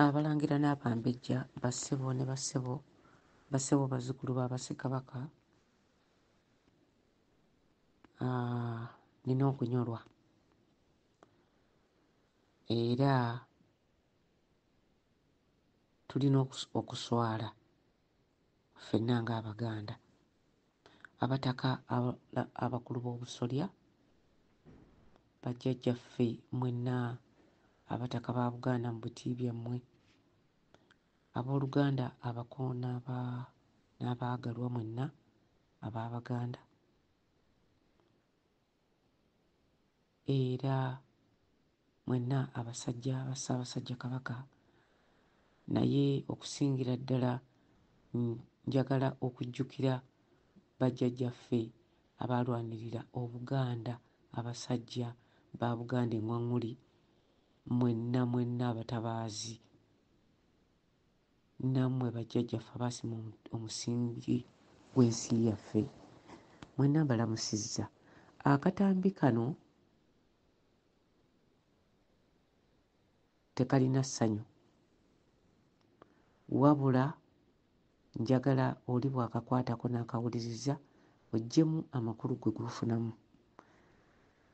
Abalangira n'Abambejja bassebo ne bassebo bazzukulu ba Bassekabaka nina okunyolwa era tulina okuswala ffenna ng'Abaganda abataka abakulu b'obusolya bajjajjaffe mwenna abataka ba Buganda mu buti byammwe abooluganda abako n'abaagalwa mwenna ab'Abaganda era mwenna abasajja ba Ssaabasajja Kabaka naye okusingira ddala njagala okujjukira bajjajjaffe abaalwanirira Obuganda abasajja ba Buganda eŋŋaŋŋuli mwenna abatabaazi nammwe bajjajjaffe abaasima omusingi gw'ensi yaffe mwenna mbalamusizza. Akatambi kano tekalina ssanyu wabula njagala oli bw'akakwatako n'akawuliriza oggyemu amakulu gwe g'ofunamu.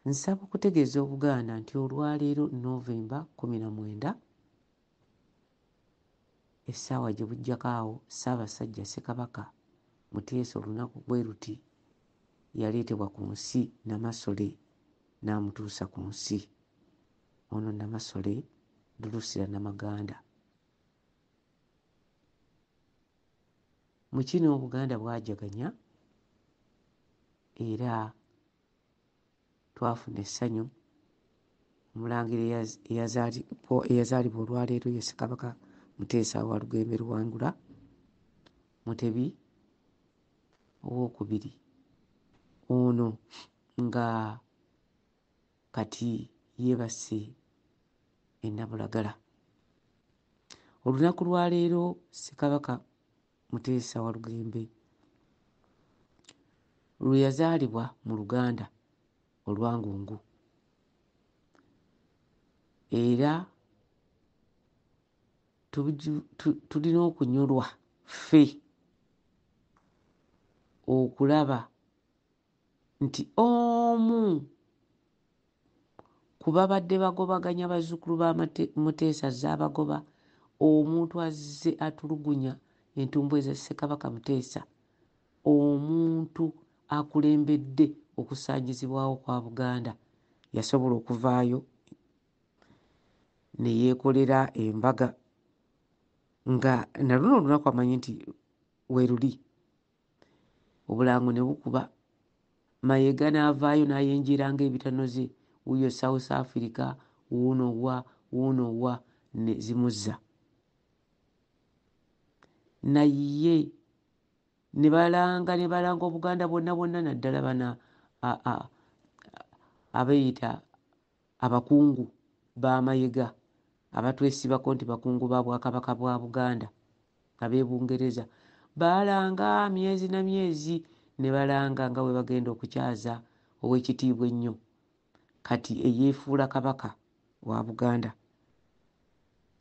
Nsaba okutegeeza Obuganda nti olwaleero Novemba 19 essaawa gye buggyako awo Ssaabasajja Ssekabaka Muteesa olunaku bwe luti yaleetebwa ku nsi Namasole n'amutuusa ku nsi. Ono Namasole Drusilla Namaganda. Mu kino Obuganda bwajaganya era twafuna essanyu. Omulangira eyazaalibwa olwaleero ye Ssekabaka Muteesa wa Lugembe Luwangula Mutebi owookubiri. Ono nga kati yeebase e Nabulagala. Olunaku lwa leero Ssekabaka Muteesa wa Lugembe lwe yazaalibwa mu Luganda olwangungu era tulina okunyolwa ffe okulaba nti omu ku babadde bagobaganya bazzukulu ba Muteesa Zaabagoba, omuntu azze atulugunya entumbwe za Ssekabaka Muteesa, omuntu akulembedde okusaanyizibwawo kwa Buganda yasobola okuvaayo ne yeekolera embaga nga na luno olunaku amanyi nti weeruli obulango ne bukuba Mayiga n'avaayo n'ayenjera ng'ebitanoze wuuyo South Africa wuuno wa ne zimuzza naye ne balanga Obuganda bwonna naddala bana abeeyita abakungu ba Mayiga abatwesibako nti bakungu ba Bwakabaka bwa Buganda ab'e Bungereza baalanga myezi na myezi ne balanga nga bwe bagenda okukyaza ow'ekitiibwa ennyo kati eyeefuula kabaka wa Buganda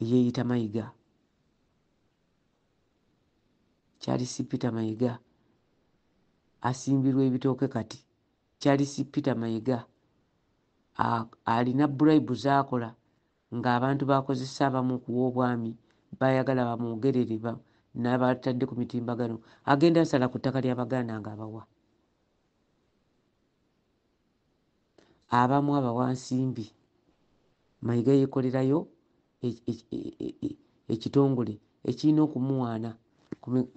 eyeeyita Mayiga Charles Peter Mayiga asimbirwa ebitooke kati Charles Peter Mayiga alina bribe z'akola ng'abantu bakozesa abamu kuwa obwami bayagala bamwogerere n'abatadde ku mitimbagano agenda asala ku ttaka ly'Abaganda ng'abawa abamu abawa nsimbi. Mayiga yeekolerayo ekitongole ekirina okumuwaana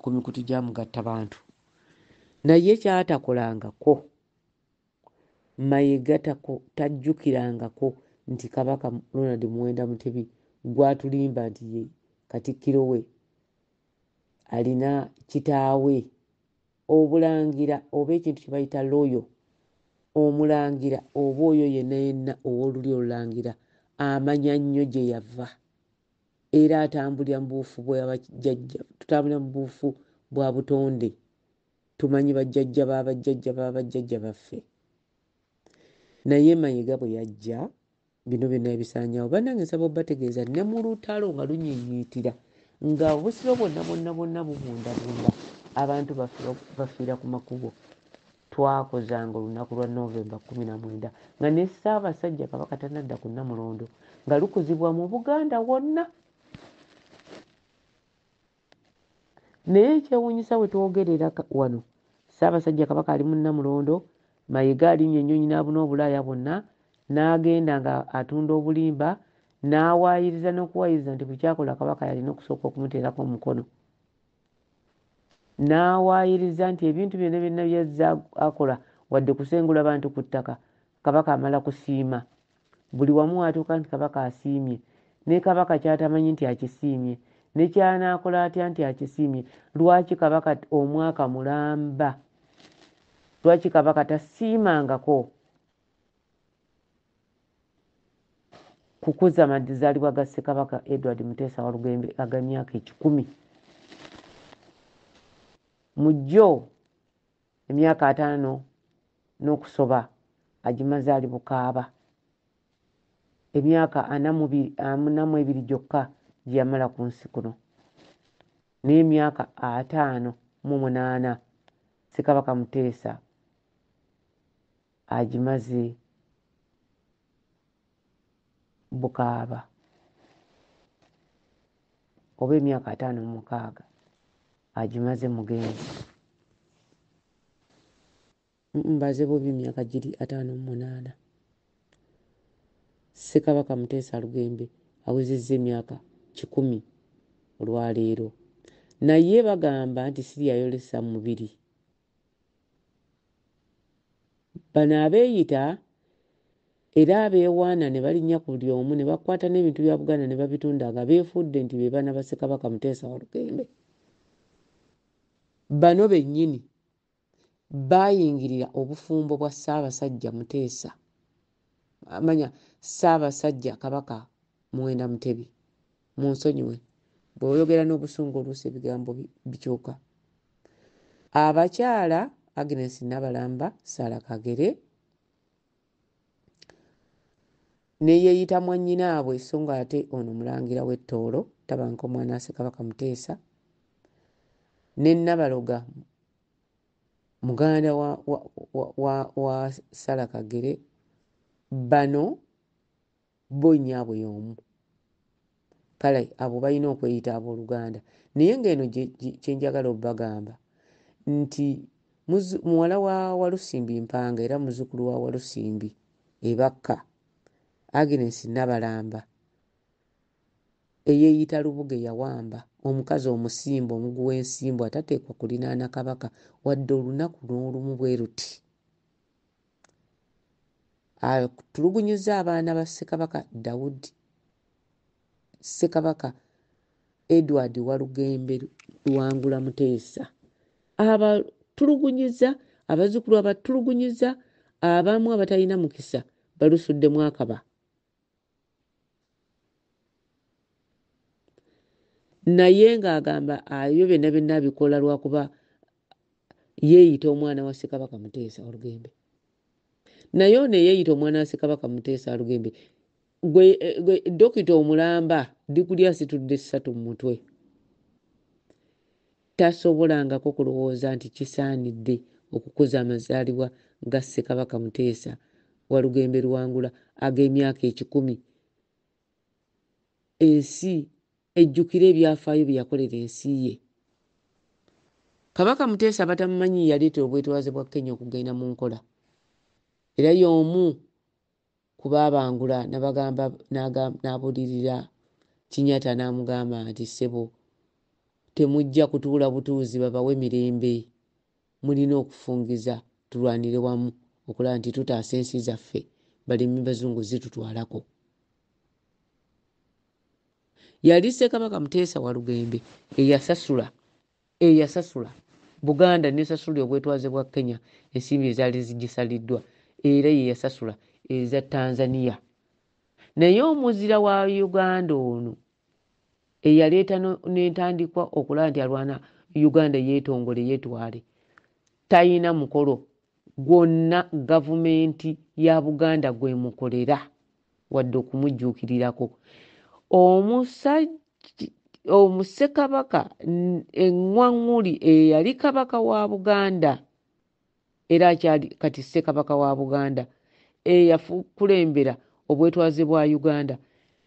ku mikutu gya mugattabantu naye kyatakolangako Mayiga tajjukirangako nti Kabaka Ronald Muwenda Mutebi gw'atulimba nti ye Katikkiro we alina kitaawe obulangira oba ekintu kye bayita loyo omulangira oba oyo yenna ow'oluli olulangira amanya nnyo gye yava era atambulira mu buufu bw'abajjajja tutambulira mu buufu bwa butonde tumanyi bajjajja baffe naye Mayiga bwe yajja bino byonna ebisanyawo bannange nsaba obbategeeza ne mu lutalo nga lunyinyiitira nga obusiro bwonna bubundabunda abantu bafiira ku makubo twakozanga olunaku lwa Novemba 19 nga ne Ssaabasajja Kabaka tanadda ku Namulondo nga lukuzibwa mu Buganda wonna. Naye ekyewuunyisa bwe twogerera wano Ssaabasajja Kabaka ali mu Namulondo, Mayiga alinnye ennyonyi n'abuna obulaaya bwonna, n'agenda nga atunda obulimba, n'awaayiriza n'okuwaayiriza nti buli kyakola Kabaka yalina okusooka okumuteerako omukono. N'awaayiriza nti ebintu byonna byonna byazza akola wadde kusengula bantu ku ttaka Kabaka amala kusiima. Buli wamu atuuka nti Kabaka asiimye, ne Kabaka kyatamanyi nti akisiimye, ne kyanaakola atya nti akisiimye. Lwaki Kabaka omwaka mulamba? Lwaki Kabaka tasiimangako kukuza amazaalibwa ga Ssekabaka Edward Muteesa Walugembe ag'emyaka 10? Mu jjo emyaka 5 n'okusoba agimaze ali Bukaaba, emyaka 42 gyokka gye yamala ku nsi kuno, n'emyaka 58 Ssekabaka Muteesa agimaze Bukaaba, oba emyaka 56 agimaze Mugenzi. Mbaze bobi emyaka giri 58. Ssekabaka Muteesa Lugembe awezezza emyaka 10 olwaleero, naye bagamba nti siriyayolesa mubiri. Bano abeeyita era abeewaana ne balinnya ku buli omu ne bakwata n'ebintu bya Buganda ne babitunda nga beefudde nti be baana ba Ssekabaka Muteesa Walugembe. Bano bennyini baayingirira obufumbo bwa Ssaabasajja Muteesa, amanya Ssaabasajja Kabaka Muwenda Mutebi. Munsonyiwe bw'oyogera n'obusungu oluusi ebigambo bikyuka. Abakyala Agnes Nabalamba, Sarah Kagere ne yeeyita mwannyinaabwe so nga ate ono Mulangira w'Ettoolo Tabanka omwana wa Ssekabaka Muteesa, ne Nabaloga muganda wa Sarah Kagere. Bano bo nnyabwe y'omu. Kale abo balina okweyita abooluganda. Naye ng'eno kye njagala obbagamba nti muwala wa Walusimbi Mpanga era muzzukulu wa Walusimbi Ebakka, Agnes Nabalamba eyeeyita Lubuge Yawamba, omukazi omusimba omugu w'ensimbu atateekwa kulinaana Kabaka wadde olunaku n'olumu bwe ruti. Tulugunyizza abaana ba Ssekabaka Dawudi, Ssekabaka Edward Walugembe Luwangula Muteesa, abatulugunyizza, abazzukulu abatulugunyizza, abamu abatalina mukisa balusuddemu akaba. Naye ng'agamba ebyo byonna byonna abikola lwakuba yeeyita omwana wa Ssekabaka Muteesa Walugembe. Naye ono yeeyita omwana wa Ssekabaka Muteesa Walugembe gwe Dokita omulamba diguli asitudde 3 mu mutwe tasobolangako kulowooza nti kisaanidde okukuza amazaalibwa ga Ssekabaka Muteesa Walugembe Luwangula ag'emyaka 10. Ensi ejjukira ebyafaayo bye yakolera ensi ye. Kabaka Muteesa batamumanyi yaleetera obwetwaze bwa Kenya okugenda mu nkola, era y'omu ku baabangula n'abuulirira Kinyata n'amugamba nti ssebo temujja kutuula butuuzi babawe mirembe, mulina okufungiza tulwanire wamu okulaba nti tutaasa ensi zaffe balemi bazungu zitutwalako. Yali Ssekabaka Muteesa Walugembe eyasasula Buganda n'esasula obwetwaze bwa Kenya ensimbi ezaali zigisaliddwa, era ye yasasula eza Tanzania. Naye omuzira wa Uganda ono eyaleeta n'entandikwa okulaba nti alwana Uganda yeetongole yeetwale, talina mukolo gwonna gavumenti ya Buganda gwe mukolera. wadde okumujjuukirirako. Omusekabaka eŋŋwaŋŋuli eyali kabaka wa Buganda era akyali kati Ssekabaka wa Buganda eyakulembera obwetwaze bwa Uganda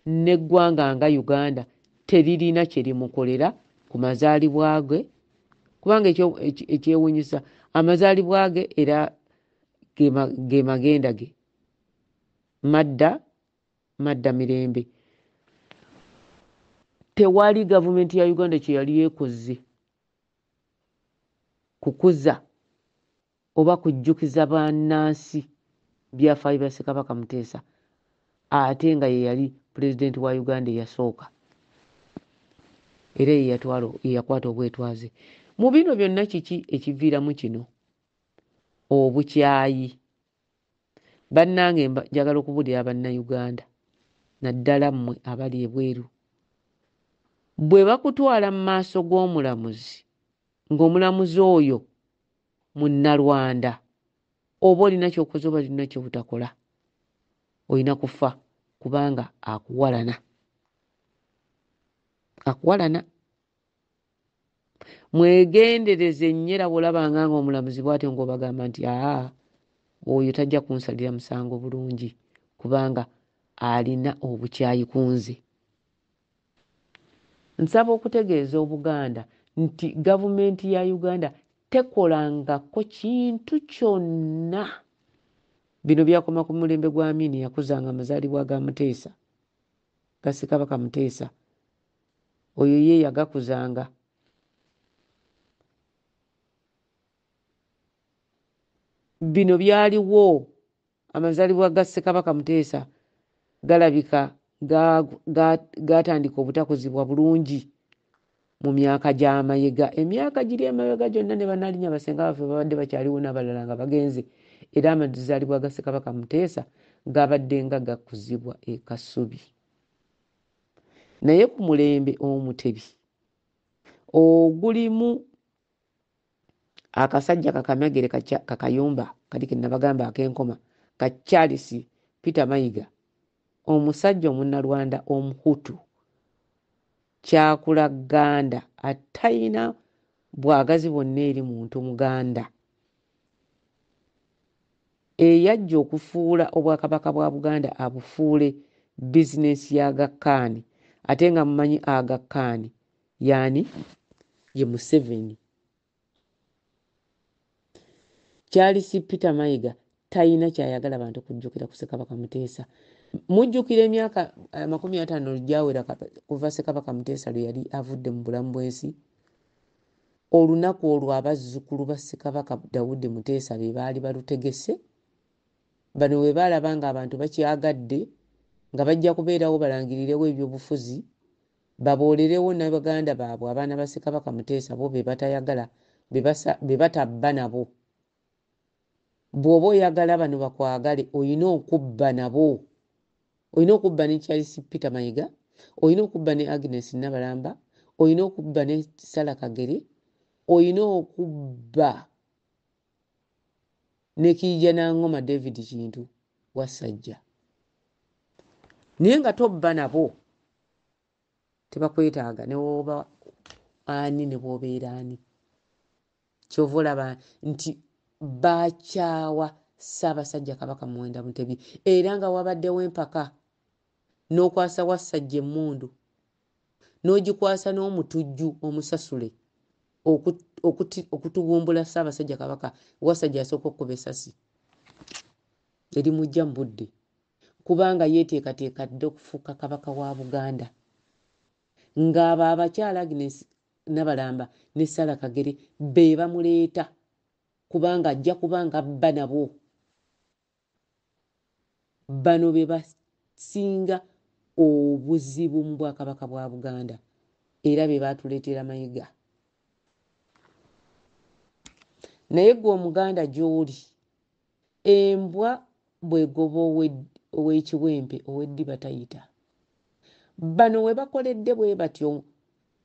n'eggwanga nga Uganda teririna kye limukolera ku mazaalibwa ge, kubanga ekyewuunyisa amazaalibwa ge era ge magenda ge madda mirembe. Tewali gavumenti ya Uganda kye yali yeekoze kukuza oba kujjukiza bannansi byafaayo bya Ssekabaka Muteesa ate nga ye yali pulezidenti wa Uganda eyasooka era yeyakwata obwetwaze. Mu bino byonna kiki ekiviiramu kino? Obukyayi. Bannange njagala okubuulira bannayuganda naddala mmwe abali ebweru, bwe bakutwala mu maaso g'omulamuzi ng'omulamuzi oyo munnalwanda, oba olina ky'okoze oba olina ky'obutakola, olina kufa kubanga akuwalana. Mwegendereze nnyo era bw'olabanga ng'omulamuzi bw'atyo ng'obagamba nti oyo tajja kunsalira musango bulungi kubanga alina obukyayi ku nze. Nsaba okutegeeza Obuganda nti gavumenti ya Uganda tekolangako kintu kyonna. Bino byakoma ku mulembe gwa Amini yakuzanga amazaalibwa ga Muteesa, ga Ssekabaka Muteesa. Oyo ye yagakuzanga. Bino byaliwo amazaalibwa ga Ssekabaka Muteesa galabika gatandika obutakozibwa bulungi mu myaka gy'amayega. Emyaka giri emabega gyonna ne bannalinya basenga baffe babadde bakyaliwo n'abalala nga bagenze, era amazaalibwa ga Ssekabaka Muteesa gabadde nga gakuzibwa e Kasubi. Naye ku mulembe Omutebi ogulimu akasajja kakamegere kakayumba kali ke nabagamba ak'enkoma ka Charles Peter Mayiga, omusajja omunnalwanda omuhutu, kyakulaganda atayina bwagazi bwonna eri muntu muganda, eyajja okufuula obwakabaka bwa Buganda abufuule bizinesi ya Aga Khan, ate nga mumanyi Aga Khan yani ye Museveni. Charles Peter Mayiga tayina kyayagala bantu kujjukira ku Ssekabaka Muteesa. Mujjukira emyaka 50 gyawera kuva Ssekabaka Muteesa lwe yali avudde mu bulamu bw'ensi. Olunaku olwo abazzukulu ba Ssekabaka Daudi Muteesa be baali balutegese. Bano we baalaba nga abantu bakyagadde nga bajja kubeerawo balangirirewo ebyobufuzi, baboolerewo n'abaganda baabwe abaana ba Ssekabaka Muteesa bo be batayagala be batabba nabo. Bw'oba oyagala bano bakwagale olina okubba nabo. Olina okubba ne Charles Peter Mayiga, olina okubba ne Agnes Nabalamba, olina okubba ne Sarah Kagere, olina okubba ne Kijjanangoma David Kintu Wasajja. Naye nga tobba nabo tebakwetaaga ne woba ani ne bw'obeera ani. Kyova olaba nti bakyawa Ssaabasajja Kabaka Muwenda Mutebi era nga wabaddewo empaka n'okwasa Wasajja emmundu n'ogikwasa n'omutujju omusasule okutugumbula Ssaabasajja Kabaka. Wasajja asooka okukuba essasi erimujja mu budde kubanga yeeteekateeka dde okufuuka kabaka wa Buganda, ng'abo abakyala Agnes Nabalamba ne Sarah Kagere be bamuleeta kubanga ajja kubanga abba nabo. Bano be basinga obuzibu mu Bwakabaka bwa Buganda era be baatuleetera Mayiga. Naye gwe Omuganda gy'oli, embwa bw'egoba ow'ekiwempe ow'eddiba tayita. Bano we bakoledde bwe batyo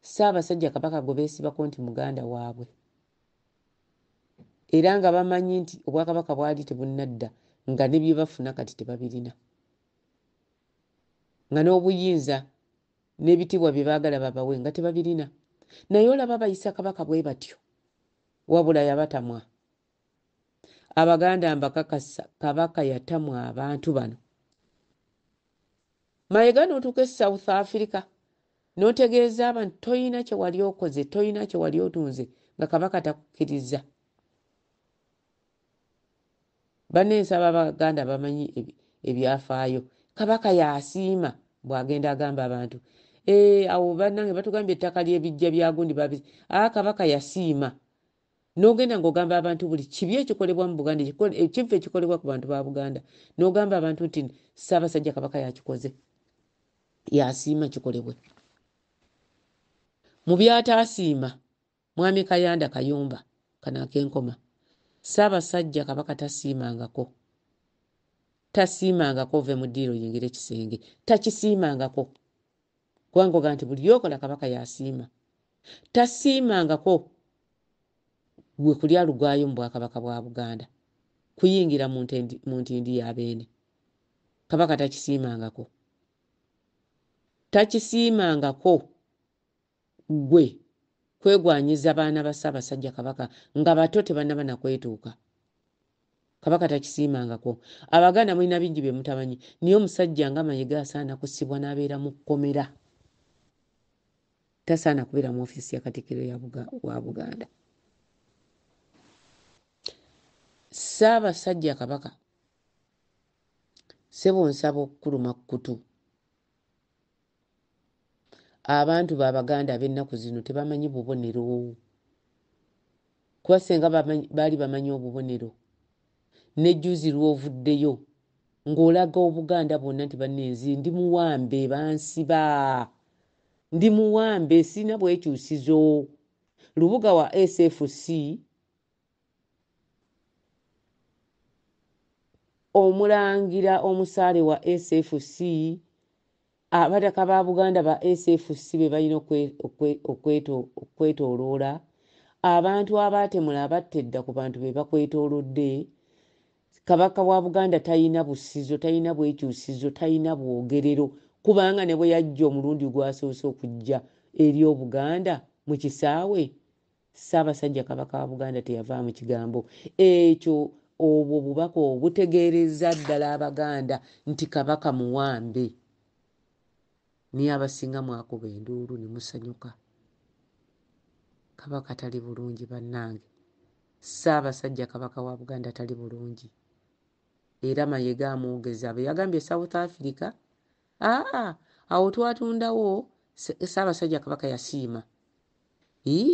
Ssaabasajja Kabaka gwe beesibako nti muganda waabwe era nga bamanyi nti Obwakabaka bwali tebunnadda nga ne bye bafuna kati tebabirina. nga n'obuyinza n'ebitibwa bye baagala babawe nga tebabirina. Naye olaba bayisa Kabaka bwe batyo, wabula yabatamwa. Abaganda mbakakasa Kabaka yatamwa abantu bano. Mayiga n'otuuka e South Africa n'otegeeza abantu toyina kye wali okoze, toyina kye wali otunze nga Kabaka takukkiriza. Banneensaba Abaganda bamanyi ebyafaayo. Kabaka yasiima bw'agenda agamba abantu awo bannange batugambye ettaka ly'ebijja bya gundi babi. Kabaka yasiima. N'ogenda ng'ogamba abantu buli kibi ekikolebwa mu Buganda, ekibi ekikolebwa ku bantu ba Buganda, n'ogamba abantu nti Ssaabasajja Kabaka yakikoze, yasiima kikolebwe. Mu byataasiima Mwami Kayanda Kayumba kano ak'enkoma, Ssaabasajja Kabaka tasiimangako. Tasiimangako ove mu ddiiro yingire ekisenge, takisiimangako. Kubanga oga nti buli yokola Kabaka yasiima. Tasiimangako gwe kulya lugaayo mu Bwakabaka bwa Buganda, kuyingira mu ntindi y'abeene. Kabaka takisiimangako. Takisiimangako gwe kwegwanyiza baana ba Ssaabasajja Kabaka nga bato tebannaba na kwetuuka. Kabaka takisiimangako. Abaganda mulina bingi bye mutamanyi, naye omusajja nga Mayiga asaana kusibwa n'abeera mu kkomera. Tasaana kubeera mu ofiisi ya Katikkiro wa Buganda. Ssaabasajja Kabaka ssebo nsaba okukuluma kutu. Abantu b'Abaganda ab'ennaku zino tebamanyi bubonero. Kuba senga baali bamanyi obubonero, n'ejjuzi lw'ovuddeyo ng'olaga Obuganda bwonna nti bannenzi ndi muwambe bansiba. Ndi muwambe sina bwekyusizo. Lubuga wa SFC omulangira omusaale wa SFC, abataka ba Buganda ba SFC be balina okwetooloola. Abantu abaatemula abattedda ku bantu be bakwetoolodde. Kabaka wa Buganda talina busizo, talina bwekyusizo, talina bwogerero, kubanga ne bwe yajja omulundi gwasoose okujja eri Obuganda mu kisaawe, Ssaabasajja Kabaka wa Buganda teyava mu kigambo ekyo. Obwo bubaka obutegeereza ddala Abaganda nti Kabaka muwambe. Niye abasinga mwakuba enduulu ne musanyuka. Kabaka tali bulungi bannange. Ssaabasajja Kabaka wa Buganda tali bulungi. Era Mayiga amwogeza bwe yagambye South Africa, awo twatundawo Ssaabasajja Kabaka yasiima.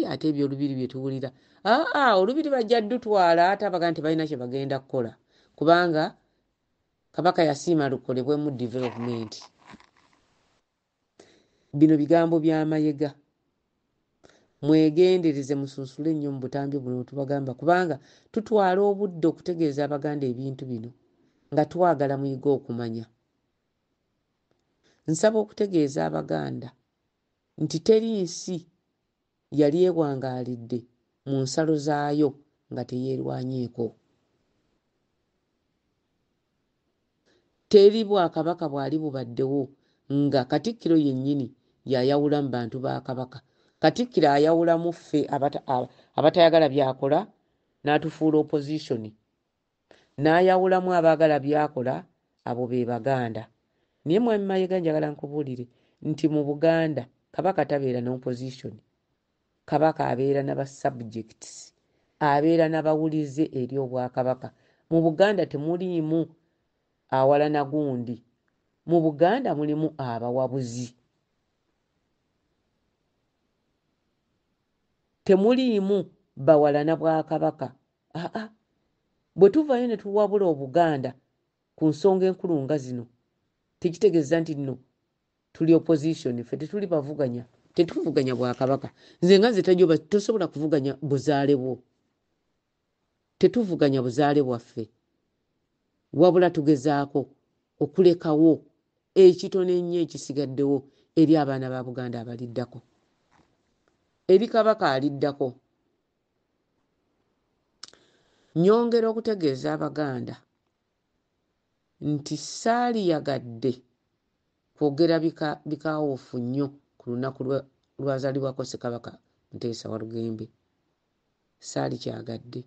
Ate ebyo olubiri bye tuwulira, olubiri bajja ddutwala, ate Abaganda tebalina kye bagenda kukola kubanga Kabaka yasiima lukolebwemu development. Bino bigambo bya Mayiga. Mwegendereze musunsule ennyo mu butambi buno tubagamba, kubanga tutwala obudde okutegeeza Abaganda ebintu bino nga twagala muyiga okumanya. Nsaba okutegeeza Abaganda nti teri nsi yali ewangaalidde mu nsalo zaayo nga teyeerwanyeeko. Teri Bwakabaka bwali bubaddewo nga Katikkiro yennyini yayawula mu bantu ba Kabaka. Katikkiro ayawulamu ffe abatayagala byakola n'atufuula opposition, n'ayawulamu abaagala byakola, abo be Baganda. Naye Mwami Mayiga njagala nkubuulire nti mu Buganda Kabaka tabeera n'opposition. Kabaka abeera n'aba subjects, abeera n'abawulize eri Obwakabaka. Mu Buganda temuliimu awalana gundi, mu Buganda mulimu abawabuzi. Temuliimu bawalana Bwakabaka. Bwe tuvaayo ne tuwabula Obuganda ku nsonga enkulu nga zino, tekitegeeza nti nno tuli opposition. Ffe tetuli bavuganya, tetuvuganya Bwakabaka. Nze nga nze tajoba tosobola kuvuganya buzaale bwo, tetuvuganya buzaale bwaffe, wabula tugezaako okulekawo ekitono ennyo ekisigaddewo eri abaana ba Buganda abaliddako, eri Kabaka aliddako. Nyongera okutegeeza Abaganda nti saaliyagadde kwogera bikawoofu nnyo ku lunaku lwazaalibwako Ssekabaka Muteesa Walugembe. Saali kyagadde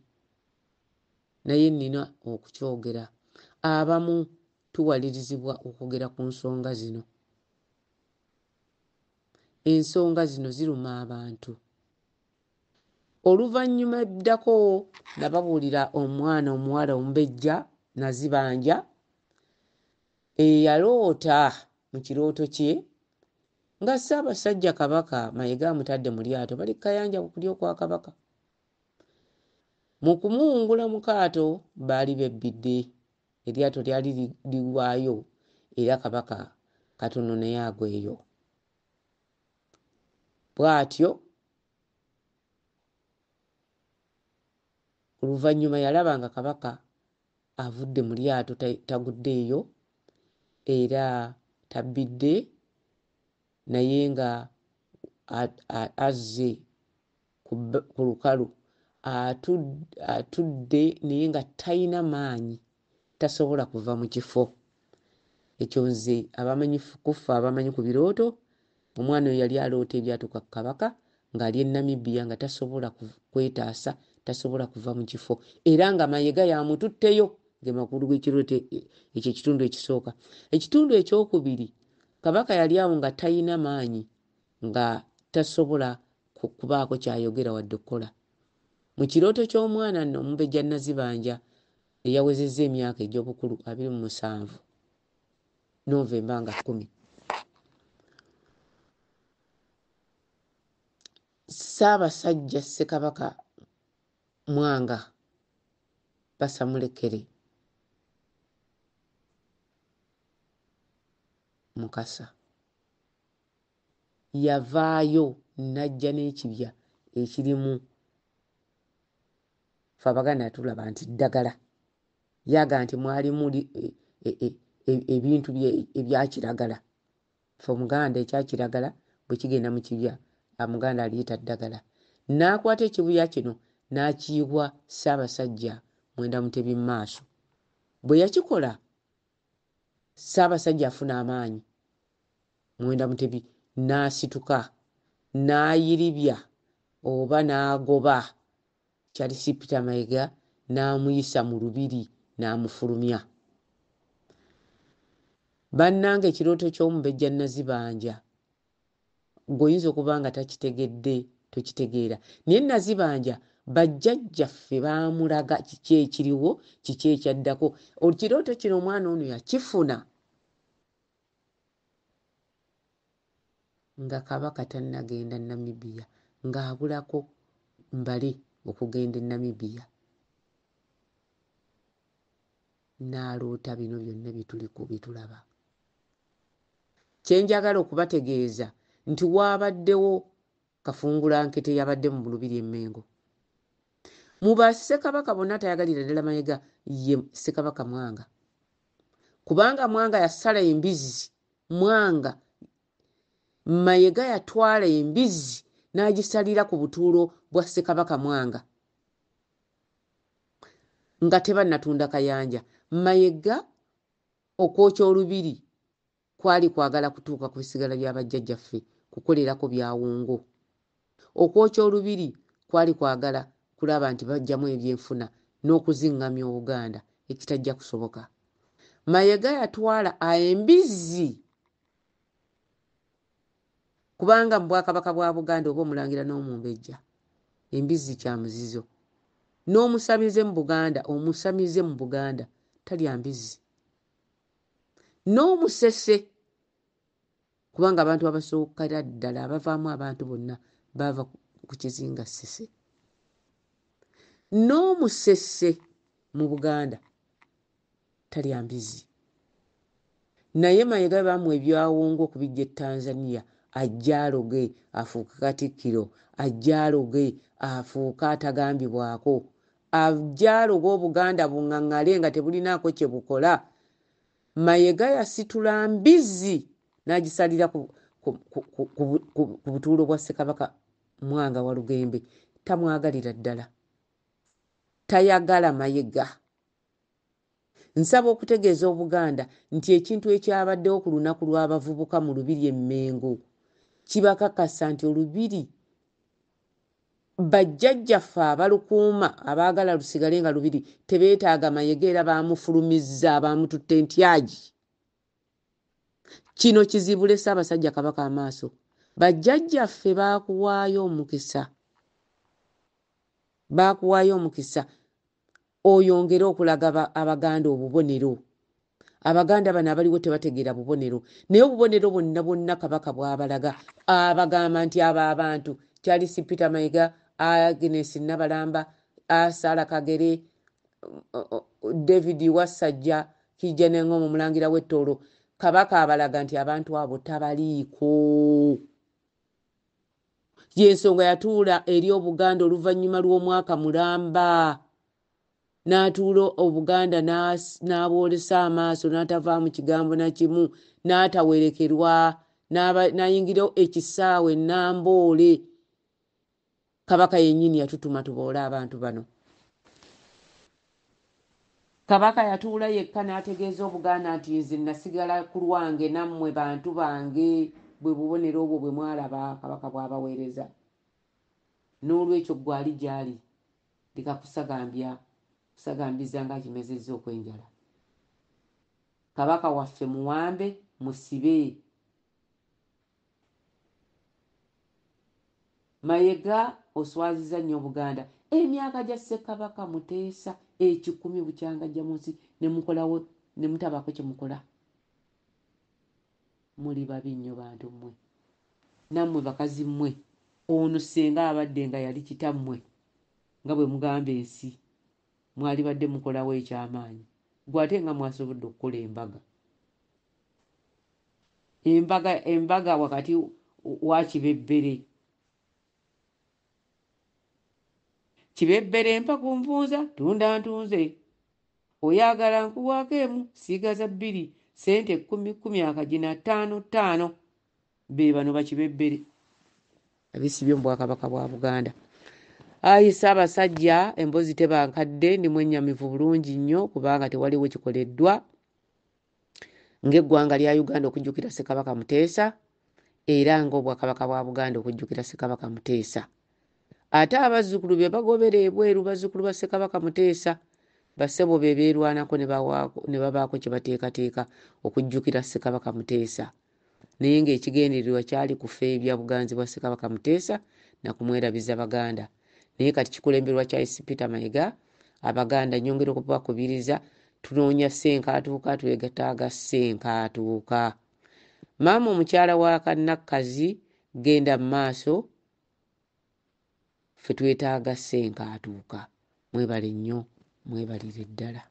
naye nina okukyogera. Abamu tuwalirizibwa okwogera ku nsonga zino. Ensonga zino ziruma abantu. Oluvannyuma eddako nababuulira omwana omuwala omumbejja Nazibanja eyaloota mu kirooto kye nga Ssaabasajja Kabaka Mayiga amutadde mu lyato bali Kayanja ku kulyo kwa Kabaka. Mu kumuwungula mu kaato baali bebbidde, eryato lyali ligwayo era Kabaka katono naye agweyo. Bw'atyo oluvannyuma yalaba nga Kabaka avudde mu lyato taguddeeyo era tabbidde naye nga azze ku lukalu atudde naye nga talina maanyi, tasobola kuva mu kifo ekyo. Nze abamanyi kufa abamanyi ku birooto, omwana oyo yali aloota ebyatuuka ku Kabaka ng'ali e Namibia nga tasobola kwetaasa, tasobola kuva mu kifo era nga Mayiga yamututteyo ge makulu g'ekirooto ekyo ekitundu ekisooka. Ekitundu ekyokubiri Kabaka yali awo nga talina maanyi nga tasobola kubaako kyayogera wadde okukola. Mu kirooto ky'omwana nno omumbejja Nazibanja eyawezezza emyaka egy'obukulu 27 Novemba nga 10, Ssaabasajja Ssekabaka Mwanga Basamulekere Mukasa yavaayo n'ajja n'ekibya ekirimu fe Abaganda tulaba nti ddagala, yaga nti mwalimu ebintu ebyakiragala. Fe Omuganda ekyakiragala bwe kigenda mu kibya Omuganda aliyita ddagala. N'akwata ekibuya kino n'akiyiwa Ssaabasajja Mwenda Mutebi mu maaso. Bwe yakikola Ssaabasajja afuna amaanyi, Mwenda Mutebi n'asituka n'ayiribya oba n'agoba Charles Peter Mayiga n'amuyisa mu lubiri n'amufulumya. Bannange ekirooto ky'omumbejja Nazibanja gw'oyinza okuba nga takitegedde, tokitegeera. Naye Nazibanja bajjajjaffe baamulaga kiki ekiriwo, kiki ekyaddako. Ekirooto kino omwana ono yakifuna nga Kabaka tannagenda Namibia, ng'abulako mbale okugenda e Namibia. N'aloota bino byonna bitulaba. Kye njagala okubategeeza nti waabaddewo kafungulankete yabadde mu lubiri e Mengo. Mu Bassekabaka bonna tayagalira ddala Mayiga ye Ssekabaka Mwanga, kubanga Mwanga yasala embizzi. Mwanga Mayiga yatwala embizzi n'agisalira ku butuulo bwa Ssekabaka Mwanga nga tebannatunda kayanja. Mayiga okwokya olubiri kwali kwagala kutuuka ku bisigala bya bajjajjaffe, kukolerako byawungo. Okwokya olubiri kwali kwagala kulaba nti bajjamu ebyenfuna n'okuzingamya Obuganda, ekitajja kusoboka. Mayiga yatwala embizzi kubanga mu Bwakabaka bwa Buganda oba Omulangira n'Omumbejja embizzi kya muzizo. N'omusamize mu Buganda, omusamize mu Buganda talya mbizzi. N'omusese kubanga abantu abasookera ddala abavaamu abantu bonna bava ku kizinga ssese. N'omusese mu Buganda talya mbizzi. Naye Mayiga bamuwa ebyawungo okubijja e Tanzania, ajja aloge afuuka Katikkiro, ajja aloge afuuka atagambibwako, ajja aloge Obuganda buŋŋaŋŋale nga tebulinaako kye bukola. Mayiga yasitula mbizzi n'agisalira ku butuulo bwa Ssekabaka Mwanga Walugembe. Tamwagalira ddala, tayagala Mayiga. nsaba okutegeeza Obuganda nti ekintu ekyabaddewo ku lunaku lw'abavubuka mu Lubiri e Mengo kibakakasa nti Olubiri bajjajjaffe abalukuuma abaagala lusigale nga Lubiri tebeetaaga Mayiga era baamufulumizza baamututte ntyagi. Kino kizibule Ssaabasajja Kabaka amaaso. Bajjajjaffe baakuwaayo omukisa oyongere okulaga Abaganda obubonero. Abaganda bano abaliwo tebategeera bubonero, naye obubonero bonna Kabaka bw'abalaga abagamba nti abo abantu Charles Peter Mayiga, Agnes Nabalamba, Sarah Kagere, David Wasajja, Kijja n'Engoma Mulangira w'Ettoolo. Kabaka abalaga nti abantu abo tabaliiko. Y'ensonga yatuula eri Obuganda oluvannyuma lw'omwaka mulamba. N'atuula Obuganda n'aboolesa amaaso n'atavaamu kigambo na kimu, n'atawerekerwa, n'ayingirawo ekisaawe Namboole. Kabaka yennyini yatutuma tuboole abantu bano. Kabaka yatuula yekka n'ategeeza Obuganda nti nze nasigala ku lwange nammwe bantu bange, bwe bubonero obwo bwe mwalaba Kabaka bw'abaweereza. N'olwekyo gwali gy'ali kusagambizza nga kimezezza okwenjala. Kabaka waffe muwambe musibe. Mayiga oswazizza nnyo Buganda. Emyaka gya Ssekabaka Muteesa 10 bukyangajja mu nsi ne mukolawo ne mutabaako kye mukola. Muli babi nnyo bantu mmwe. Nammwe bakazi mmwe. Ono senga abadde nga yali kitammwe nga bwe mugamba ensi. Mwali badde mukolawo ekyamaanyi. Gwe ate nga mwasobodde okukola embaga wakati wa Kibebbere mpa ku nvunza tunda ntunze. Oyagala nkuwaako emu siigaza 2 sente 10 akagina 5. Be bano Bakibebbere abisibye mu Bwakabaka bwa Buganda. Ayi Ssaabasajja, embozi tebankadde, ndi mwennyamivu bulungi nnyo kubanga tewaliwo kikoleddwa ng'eggwanga lya Uganda okujjukira Ssekabaka Muteesa era ng'Obwakabaka bwa Buganda okujjukira Ssekabaka Muteesa. Ate abazzukulu be bagobera ebweru bazzukulu ba Ssekabaka Muteesa bassebo be beerwanako ne babaako kye bateekateeka okujjukira Ssekabaka Muteesa. Naye ng'ekigendererwa kyali kufeebya buganzi bwa Ssekabaka Muteesa na kumwerabiza Baganda. Naye kati kikulemberwa Charles Peter Mayiga, Abaganda nyongera okubakubiriza tunoonya ssenkaatuuka twetaaga ssenkaatuuka. Maama omukyala wa Kannakkazi genda mu maaso, ffe twetaaga ssenkaatuuka. Mwebale nnyo, mwebalire ddala.